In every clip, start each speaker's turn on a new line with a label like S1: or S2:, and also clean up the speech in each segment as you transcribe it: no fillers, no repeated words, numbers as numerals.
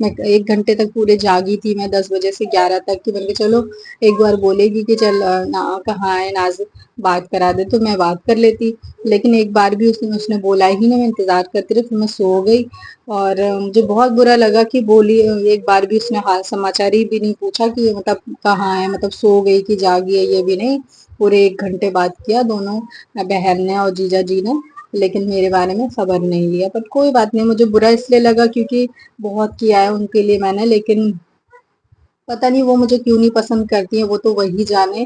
S1: میں 1 گھنٹے تک پورے جاگی تھی میں 10 بجے سے 11 تک کہ میں نے کہا چلو ایک بار بولے گی کہ چل کہاں ہے ناز بات کرا دے تو میں بات کر لیتی. لیکن ایک بار بھی اس نے بولا ہی نہیں. میں انتظار کرتی رہی پھر میں سو گئی اور مجھے بہت برا لگا کہ بولی ایک بار بھی اس نے حال سماچار ہی بھی نہیں پوچھا کہ مطلب کہاں ہے مطلب سو گئی کہ جاگی ہے یہ بھی نہیں. پورے 1 گھنٹے بات کیا دونوں بہن نے اور جیجا جی نے لیکن میرے بارے میں خبر نہیں لیا. بٹ کوئی بات نہیں مجھے برا اس لیے لگا کیونکہ بہت کیا ہے ان کے لیے میں نے لیکن پتہ نہیں وہ مجھے کیوں نہیں پسند کرتی ہیں وہ تو وہی جانے.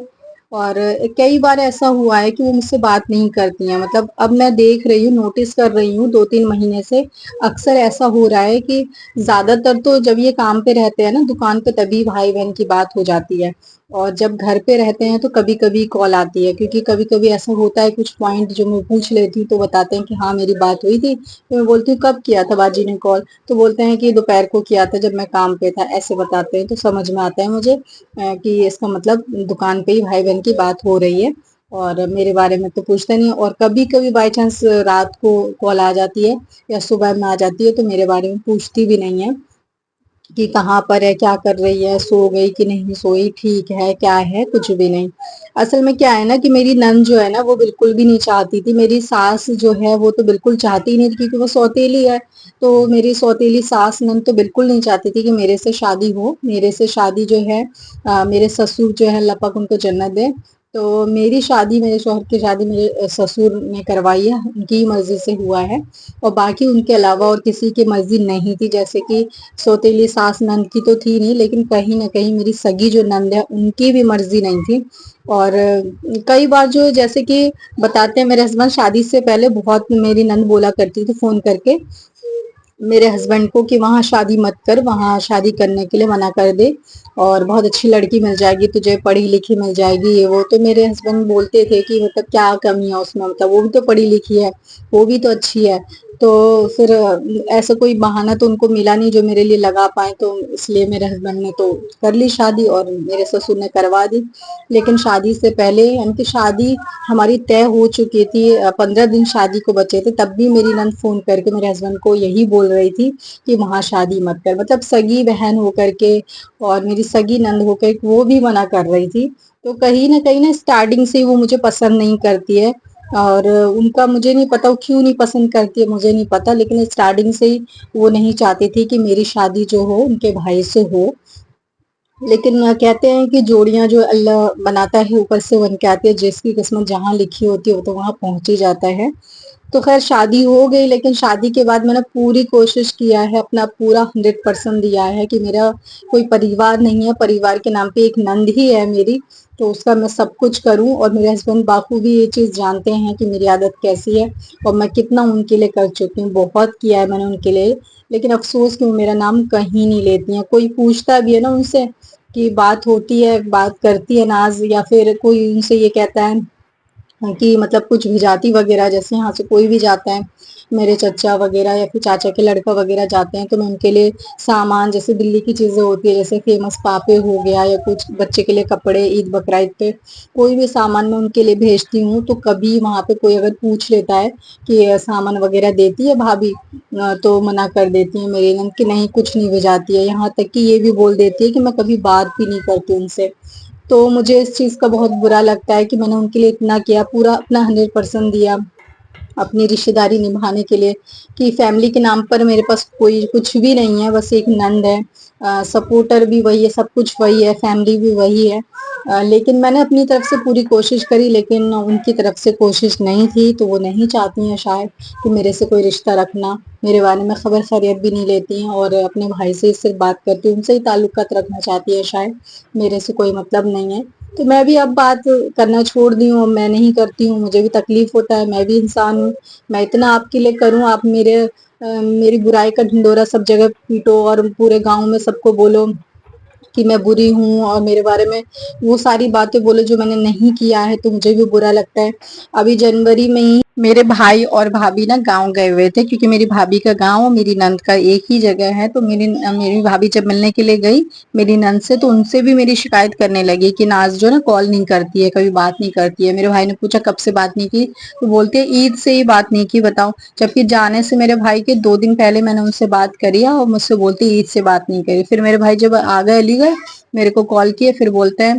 S1: اور کئی بار ایسا ہوا ہے کہ وہ مجھ سے بات نہیں کرتی ہیں. مطلب اب میں دیکھ رہی ہوں نوٹس کر رہی ہوں 2-3 مہینے سے اکثر ایسا ہو رہا ہے کہ زیادہ تر تو جب یہ کام پہ رہتے ہیں نا دکان پہ تبھی بھائی بہن کی بات ہو جاتی ہے. اور جب گھر پہ رہتے ہیں تو کبھی کبھی کال آتی ہے کیونکہ کبھی کبھی ایسا ہوتا ہے کچھ پوائنٹ جو میں پوچھ لیتی ہوں تو بتاتے ہیں کہ ہاں میری بات ہوئی تھی. تو میں بولتی ہوں کب کیا تھا باجی نے کال تو بولتے ہیں کہ دوپہر کو کیا تھا جب میں کام پہ تھا ایسے بتاتے ہیں. تو سمجھ میں آتا ہے مجھے کہ اس کا مطلب دکان پہ ہی بھائی بہن کی بات ہو رہی ہے اور میرے بارے میں تو پوچھتا نہیں. اور کبھی کبھی بائی چانس رات کو کال آ جاتی ہے یا صبح میں آ جاتی ہے تو میرے بارے میں پوچھتی بھی نہیں ہے کہ کہاں پر ہے کیا کر رہی ہے سو گئی کہ نہیں سوئی ٹھیک ہے کیا ہے کچھ بھی نہیں. اصل میں کیا ہے نا کہ میری نند جو ہے نا وہ بالکل بھی نہیں چاہتی تھی. میری ساس جو ہے وہ تو بالکل چاہتی ہی نہیں تھی کیونکہ وہ سوتیلی ہے. تو میری سوتیلی ساس نند تو بالکل نہیں چاہتی تھی کہ میرے سے شادی ہو. میرے سے شادی جو ہے میرے سسر جو ہے اللہ پاک ان کو جنت دے تو میری شادی میرے شوہر کی شادی میرے سسر نے کروائی ہے ان کی مرضی سے ہوا ہے. اور باقی ان کے علاوہ اور کسی کی مرضی نہیں تھی. جیسے کہ سوتیلی ساس نند کی تو تھی نہیں لیکن کہیں نہ کہیں میری سگی جو نند ہے ان کی بھی مرضی نہیں تھی. اور کئی بار جو جیسے کہ بتاتے ہیں میرے ہسبینڈ شادی سے پہلے بہت میری نند بولا کرتی تھی فون کر کے میرے ہسبینڈ کو کہ وہاں شادی مت کر وہاں شادی کرنے کے لیے منع کر دے اور بہت اچھی لڑکی مل جائے گی تجھے پڑھی لکھی مل جائے گی یہ وہ. تو میرے ہسبینڈ بولتے تھے کہ مطلب کیا کمی ہے اس میں مطلب وہ بھی تو پڑھی لکھی ہے وہ بھی تو اچھی ہے. تو پھر ایسا کوئی بہانہ تو ان کو ملا نہیں جو میرے لیے لگا پائے تو اس لیے میرے ہسبینڈ نے تو کر لی شادی اور میرے سسر نے کروا دی. لیکن شادی سے پہلے یعنی کہ شادی ہماری طے ہو چکی تھی 15 دن شادی کو بچے تھے تب بھی میری نند فون کر کے میرے ہسبینڈ کو یہی بول رہی تھی کہ وہاں شادی مت کر. مطلب سگی بہن ہو کر کے اور میری سگی نند ہو کر وہ بھی منع کر رہی تھی. تو کہیں نہ اسٹارٹنگ سے وہ مجھے پسند نہیں کرتی ہے اور ان کا مجھے نہیں پتا وہ کیوں نہیں پسند کرتی ہے مجھے نہیں پتا لیکن اسٹارٹنگ سے ہی وہ نہیں چاہتی تھی کہ میری شادی جو ہو ان کے بھائی سے ہو. لیکن کہتے ہیں کہ جوڑیاں جو اللہ بناتا ہے اوپر سے بن کے آتی ہے جس کی قسمت جہاں لکھی ہوتی ہے وہ تو وہاں پہنچ ہی جاتا ہے. تو خیر شادی ہو گئی لیکن شادی کے بعد میں نے پوری کوشش کیا ہے اپنا پورا 100% دیا ہے کہ میرا کوئی پریوار نہیں ہے. پریوار کے نام پہ ایک نند ہی ہے میری تو اس کا میں سب کچھ کروں. اور میرے ہسبینڈ بخوبی یہ چیز جانتے ہیں کہ میری عادت کیسی ہے اور میں کتنا ان کے لیے کر چکی ہوں. بہت کیا ہے میں نے ان کے لیے لیکن افسوس کہ وہ میرا نام کہیں نہیں لیتی ہیں. کوئی پوچھتا بھی ہے نا ان سے کہ بات ہوتی ہے بات کرتی ہے ناز یا پھر کوئی ان سے یہ کہتا ہے کہ مطلب کچھ بھی جاتی وغیرہ جیسے یہاں سے کوئی بھی جاتا ہے میرے چچا وغیرہ یا پھر چاچا کے لڑکا وغیرہ جاتے ہیں تو میں ان کے لیے سامان جیسے دلی کی چیزیں ہوتی ہے جیسے فیمس پاپے ہو گیا یا کچھ بچے کے لیے کپڑے عید بقرعید پہ کوئی بھی سامان میں ان کے لیے بھیجتی ہوں. تو کبھی وہاں پہ کوئی اگر پوچھ لیتا ہے کہ سامان وغیرہ دیتی ہے بھابھی تو منع کر دیتی ہیں میری نند کہ نہیں کچھ نہیں بھیجاتی ہے. یہاں تک کہ یہ بھی بول دیتی ہے کہ میں کبھی بات بھی نہیں کرتی ان سے. تو مجھے اس چیز کا بہت برا لگتا ہے کہ میں نے ان کے لیے اتنا کیا پورا اپنا 100% دیا اپنی رشتے داری نبھانے کے لیے کہ فیملی کے نام پر میرے پاس کوئی کچھ بھی نہیں ہے بس ایک نند ہے. سپورٹر بھی وہی ہے سب کچھ وہی ہے فیملی بھی وہی ہے. لیکن میں نے اپنی طرف سے پوری کوشش کری لیکن ان کی طرف سے کوشش نہیں تھی تو وہ نہیں چاہتی ہیں شاید کہ میرے سے کوئی رشتہ رکھنا. میرے بارے میں خبر خیریت بھی نہیں لیتی ہیں اور اپنے بھائی سے صرف بات کرتی ہوں ان سے ہی تعلقات رکھنا چاہتی ہے شاید میرے سے کوئی مطلب نہیں ہے. تو میں بھی اب بات کرنا چھوڑ دی ہوں میں نہیں کرتی ہوں. مجھے بھی تکلیف ہوتا ہے میں بھی انسان ہوں. میں اتنا آپ کے لیے کروں آپ میری برائی کا ڈھنڈورا سب جگہ پیٹو اور پورے گاؤں میں سب کو بولو کہ میں بری ہوں اور میرے بارے میں وہ ساری باتیں بولے جو میں نے نہیں کیا ہے تو مجھے بھی برا لگتا ہے. ابھی جنوری میں ہی میرے بھائی اور بھابھی نا گاؤں گئے ہوئے تھے کیونکہ میری بھابھی کا گاؤں اور میری نند کا ایک ہی جگہ ہے. تو میری بھابھی جب ملنے کے لیے گئی میری نند سے تو ان سے بھی میری شکایت کرنے لگی کہ ناز جو نا کال نہیں کرتی ہے, کبھی بات نہیں کرتی ہے. میرے بھائی نے پوچھا کب سے بات نہیں کی, تو بولتے عید سے ہی بات نہیں کی. بتاؤ, جبکہ جانے سے میرے بھائی کے 2 دن پہلے میں نے ان سے بات کری اور مجھ سے بولتی عید سے بات نہیں کری. پھر میرے بھائی جب آ گئے علی گڑھ میرے کو کال کیے, پھر بولتے ہیں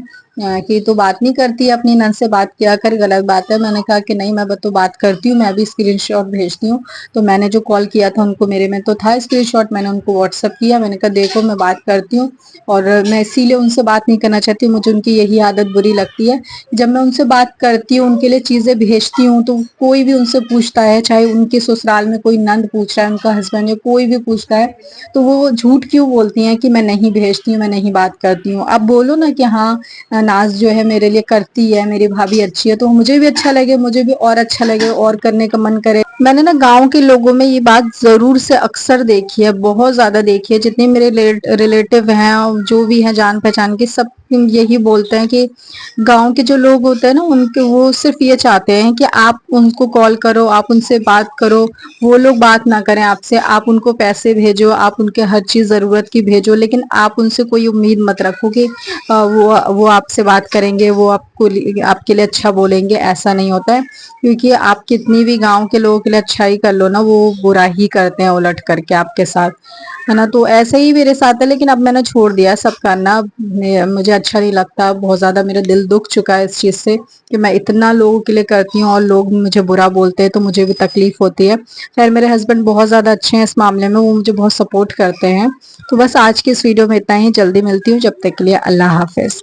S1: کہ تو بات نہیں کرتی, اپنی نند سے بات کیا کر, غلط بات ہے. میں نے کہا کہ نہیں, میں تو بات کرتی ہوں, میں بھی اسکرین شاٹ بھیجتی ہوں. تو میں نے جو کال کیا تھا ان کو میرے میں تو تھا اسکرین شاٹ, میں نے ان کو واٹس ایپ کیا. میں نے کہا دیکھو میں بات کرتی ہوں اور میں اسی لیے ان سے بات نہیں کرنا چاہتی ہوں, مجھے ان کی یہی عادت بری لگتی ہے. جب میں ان سے بات کرتی ہوں, ان کے لیے چیزیں بھیجتی ہوں, تو کوئی بھی ان سے پوچھتا ہے, چاہے ان کے سسرال میں کوئی نند پوچھ رہا ہے, ان کا ہسبینڈ یا کوئی بھی پوچھتا ہے, تو وہ جھوٹ کیوں بولتی ہیں کہ میں نہیں بھیجتی ہوں, میں نہیں بات کرتی ہوں. اب بولو نا کہ ہاں ناز جو ہے میرے لیے کرتی ہے, میری بھابھی اچھی ہے, تو مجھے بھی اچھا لگے, مجھے بھی اور اچھا لگے اور کرنے کا من کرے. میں نے نا گاؤں کے لوگوں میں یہ بات ضرور سے اکثر دیکھی ہے, بہت زیادہ دیکھی ہے. جتنے میرے ریلیٹیو ہیں جو بھی ہیں جان پہچان کے, سب یہی بولتے ہیں کہ گاؤں کے جو لوگ ہوتے ہیں نا ان کے وہ صرف یہ چاہتے ہیں کہ آپ ان کو کال کرو, آپ ان سے بات کرو, وہ لوگ بات نہ کریں آپ سے. آپ ان کو پیسے بھیجو, آپ ان کے ہر چیز ضرورت کی بھیجو, لیکن آپ ان سے کوئی امید مت رکھو کہ وہ آپ سے بات کریں گے, وہ آپ کے لیے اچھا بولیں گے. ایسا نہیں ہوتا ہے, کیونکہ آپ کتنی بھی گاؤں کے لوگوں کے لیے اچھائی کر لو نا, وہ برا ہی کرتے ہیں الٹ کر کے آپ کے ساتھ, ہے نا. تو ایسے ہی میرے ساتھ ہے, لیکن اب میں نے چھوڑ دیا سب کرنا. مجھے اچھا نہیں لگتا, بہت زیادہ میرا دل دکھ چکا ہے اس چیز سے کہ میں اتنا لوگوں کے لیے کرتی ہوں اور لوگ مجھے برا بولتے ہیں, تو مجھے بھی تکلیف ہوتی ہے. خیر میرے ہسبینڈ بہت زیادہ اچھے ہیں اس معاملے میں, وہ مجھے بہت سپورٹ کرتے ہیں. تو بس آج کی اس ویڈیو میں اتنا ہی, جلدی ملتی ہوں, جب تک کے لیے اللہ حافظ.